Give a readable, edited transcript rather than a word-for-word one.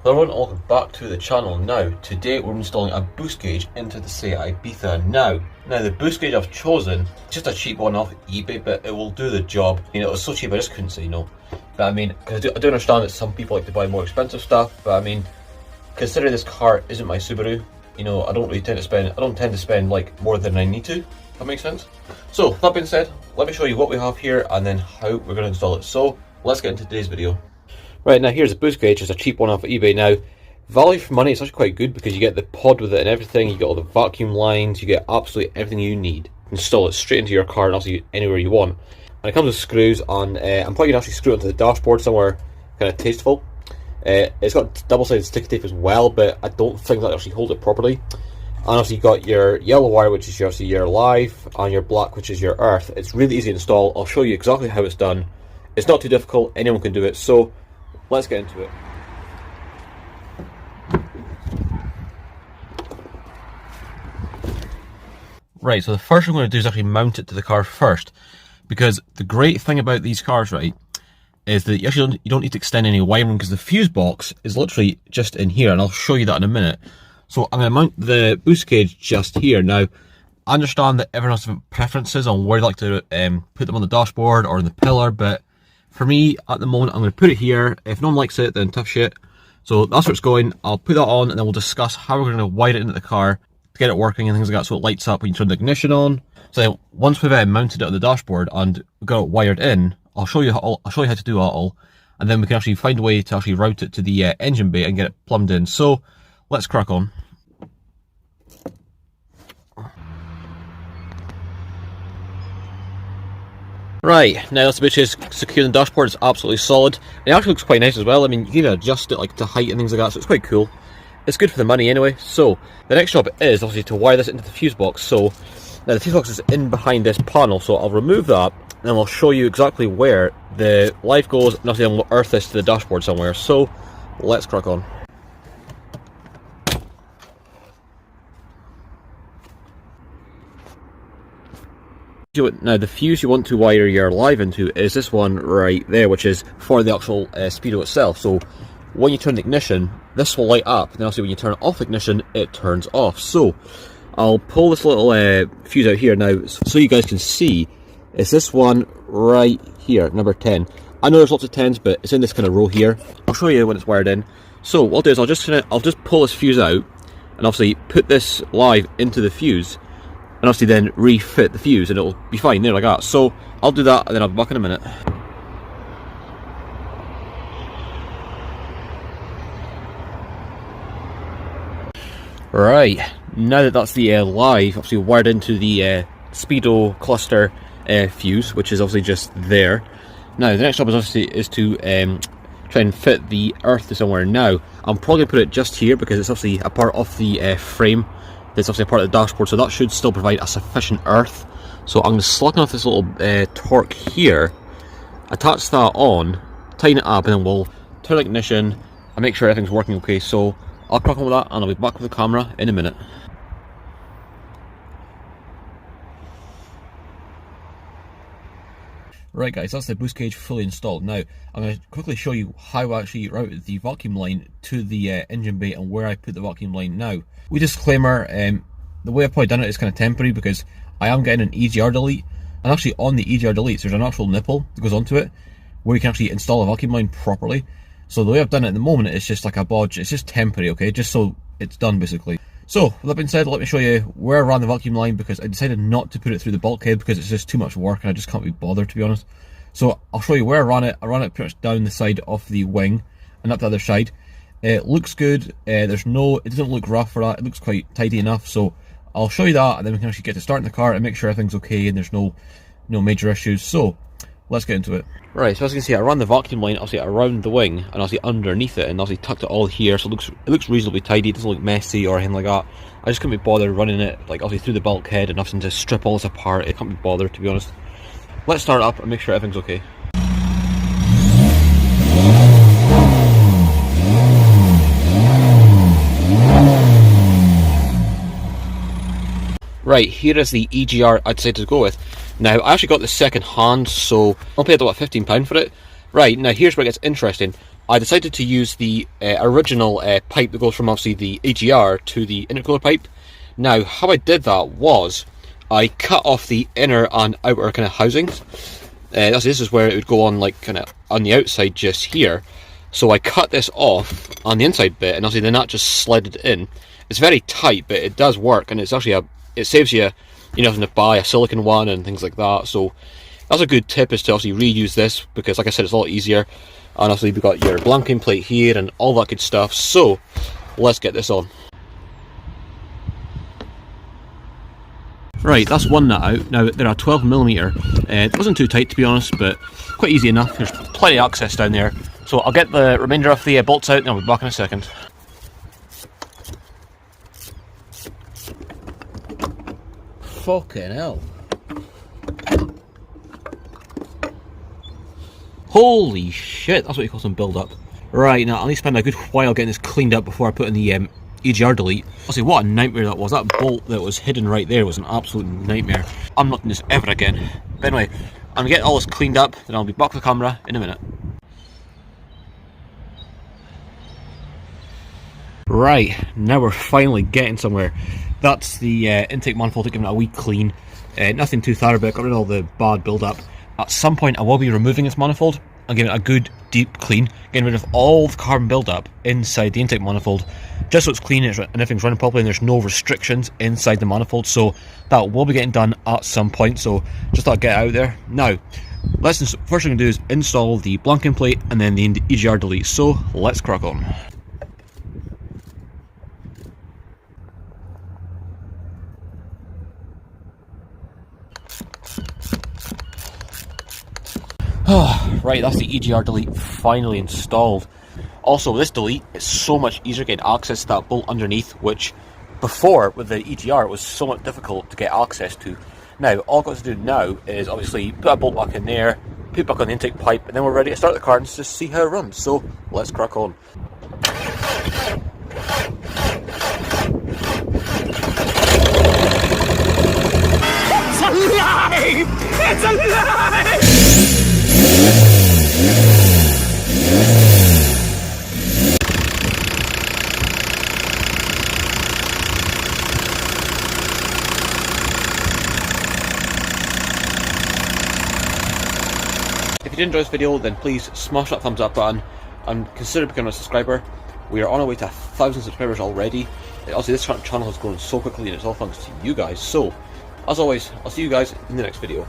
Hello everyone, welcome back to the channel. Now, today we're installing a boost gauge into the Seat Ibiza. Now the boost gauge I've chosen, just a cheap one off eBay, but it will do the job. You know, it was so cheap I just couldn't say no. But I mean, because I do understand that some people like to buy more expensive stuff, but I mean, considering this car isn't my Subaru, you know, I don't tend to spend like more than I need to. That makes sense? So, that being said, let me show you what we have here and then how we're going to install it. So, let's get into today's video. Right, now here's a boost gauge. It's a cheap one off of eBay. Now, value for money is actually quite good because you get the pod with it and everything. You get all the vacuum lines. You get absolutely everything you need. Install it straight into your car and also anywhere you want. And it comes with screws, and I'm probably going to actually screw it onto the dashboard somewhere kind of tasteful. It's got double-sided sticky tape as well, but I don't think that actually hold it properly. And also you've got your yellow wire, which is obviously your live, and your black, which is your earth. It's really easy to install. I'll show you exactly how it's done. It's not too difficult. Anyone can do it. So let's get into it. Right, so the first thing I'm going to do is actually mount it to the car first, because the great thing about these cars, right, is that you don't need to extend any wiring, because the fuse box is literally just in here, and I'll show you that in a minute. So I'm going to mount the boost gauge just here. Now, I understand that everyone has different preferences on where they like to put them on the dashboard or in the pillar, but for me, at the moment, I'm going to put it here. If no one likes it, then tough shit. So that's where it's going. I'll put that on, and then we'll discuss how we're going to wire it into the car to get it working and things like that, so it lights up when you turn the ignition on. So then once we've mounted it on the dashboard and we've got it wired in, I'll show you how to do that all, and then we can actually find a way to actually route it to the engine bay and get it plumbed in. So let's crack on. Right, now that's the bit is secure the dashboard. It's absolutely solid. It actually looks quite nice as well. I mean, you can even adjust it like to height and things like that, so it's quite cool. It's good for the money anyway. So the next job is obviously to wire this into the fuse box. So now the fuse box is in behind this panel, so I'll remove that and I'll show you exactly where the live goes, and obviously I'll earth this to the dashboard somewhere. So let's crack on. Now the fuse you want to wire your live into is this one right there, which is for the actual speedo itself. So when you turn the ignition, this will light up, and then also when you turn off the ignition, it turns off. So I'll pull this little fuse out here now so you guys can see. It's this one right here, number 10. I know there's lots of 10s, but it's in this kind of row here. I'll show you when it's wired in. So what I'll do is I'll just pull this fuse out and obviously put this live into the fuse, and obviously then refit the fuse, and it'll be fine there like that. So I'll do that, and then I'll be back in a minute. Right, now that that's the live, obviously wired into the speedo cluster fuse, which is obviously just there. Now the next job is to try and fit the earth to somewhere. Now I'm probably going to put it just here because it's obviously a part of the frame. That's obviously a part of the dashboard, so that should still provide a sufficient earth. So I'm going to slacken off this little torque here, attach that on, tighten it up, and then we'll turn the ignition and make sure everything's working okay. So I'll crack on with that, and I'll be back with the camera in a minute. Right guys, that's the boost gauge fully installed. Now, I'm going to quickly show you how I actually routed the vacuum line to the engine bay and where I put the vacuum line now. With disclaimer, the way I've probably done it is kind of temporary because I am getting an EGR delete, and actually on the EGR deletes there's an actual nipple that goes onto it where you can actually install a vacuum line properly. So the way I've done it at the moment, it's just like a bodge, it's just temporary, okay, just so it's done basically. So, with that being said, let me show you where I ran the vacuum line, because I decided not to put it through the bulkhead because it's just too much work and I just can't be bothered, to be honest. So I'll show you where I ran it. I ran it pretty much down the side of the wing and up the other side. It looks good, it doesn't look rough for that, it looks quite tidy enough. So I'll show you that, and then we can actually get to starting the car and make sure everything's okay and there's no major issues. So let's get into it. Right, so as you can see, I ran the vacuum line obviously around the wing and obviously underneath it, and obviously tucked it all here, so it looks reasonably tidy. It doesn't look messy or anything like that. I just couldn't be bothered running it like obviously through the bulkhead and having to strip all this apart. It can't be bothered, to be honest. Let's start it up and make sure everything's okay. Right, here is the EGR I decided to go with. Now, I actually got this second hand, so I paid about £15 for it. Right, now here's where it gets interesting. I decided to use the original pipe that goes from obviously the AGR to the intercooler pipe. Now, how I did that was I cut off the inner and outer kind of housings. This is where it would go on, like kind of on the outside just here. So I cut this off on the inside bit, and obviously then that just slid it in. It's very tight, but it does work, and it's actually it saves you having to buy a silicone one and things like that. So that's a good tip, is to obviously reuse this, because like I said, it's a lot easier. And obviously we've got your blanking plate here and all that good stuff. So let's get this on. Right, that's one nut out. Now they're a 12mm. It wasn't too tight, to be honest, but quite easy enough. There's plenty of access down there. So I'll get the remainder of the bolts out and I'll be back in a second. Fucking hell. Holy shit, that's what you call some build up. Right, now I need to spend a good while getting this cleaned up before I put in the EGR delete. I'll say, what a nightmare that was. That bolt that was hidden right there was an absolute nightmare. I'm not doing this ever again. But anyway, I'm gonna get all this cleaned up, then I'll be back with the camera in a minute. Right, now we're finally getting somewhere. That's the intake manifold, giving it a wee clean. Nothing too thorough, but got rid of all the bad build up. At some point I will be removing this manifold and giving it a good deep clean, getting rid of all the carbon buildup inside the intake manifold, just so it's clean and everything's running properly and there's no restrictions inside the manifold. So that will be getting done at some point, so just thought I'd get it out there. Now, first thing I'm going to do is install the blanking plate and then the EGR delete, so let's crack on. Right, that's the EGR delete finally installed. Also, with this delete, it's so much easier getting access to that bolt underneath, which before with the EGR it was so much difficult to get access to. Now, all I've got to do now is obviously put a bolt back in there, put it back on the intake pipe, and then we're ready to start the car and just see how it runs. So let's crack on. It's alive! It's alive! If you did enjoy this video, then please smash that thumbs up button and consider becoming a subscriber. We are on our way to 1,000 subscribers already. Also, this channel has grown so quickly and it's all thanks to you guys. So, as always, I'll see you guys in the next video.